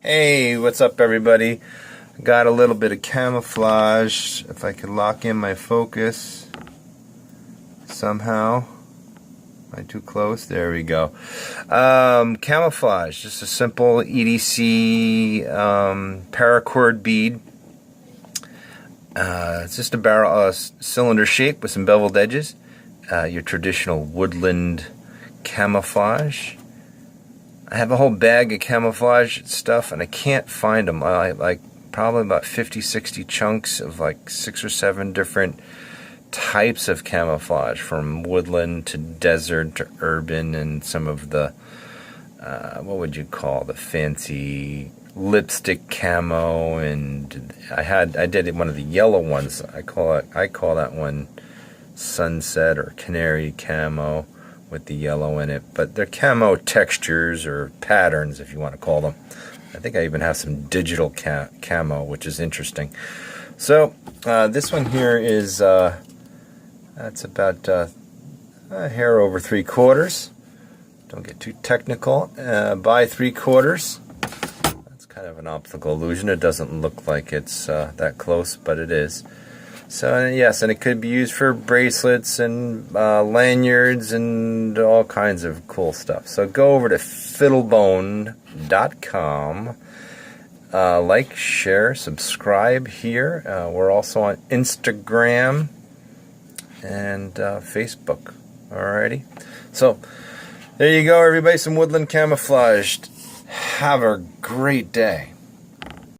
Hey, what's up everybody? Got a little bit of camouflage. If I could lock in my focus somehow. Am I too close? There we go. Camouflage, just a simple EDC paracord bead. It's just a barrel, cylinder shape with some beveled edges. Your traditional woodland camouflage. I have a whole bag of camouflage stuff and I can't find them. I like probably about 50-60 chunks of like 6 or 7 different types of camouflage, from woodland to desert to urban, and some of the what would you call the fancy lipstick camo. And I did one of the yellow ones. I call that one sunset or canary camo with the yellow in it, but they're camo textures or patterns, if you want to call them. I think I even have some digital camo, which is interesting. So this one here is that's about a hair over 3/4. Don't get too technical. By 3/4. That's kind of an optical illusion. It doesn't look like it's that close, but it is. So yes, and it could be used for bracelets and lanyards and all kinds of cool stuff. So go over to fiddlebone.com. Like, share, subscribe here. We're also on Instagram and Facebook. Alrighty. So there you go, everybody. Some woodland camouflage. Have a great day.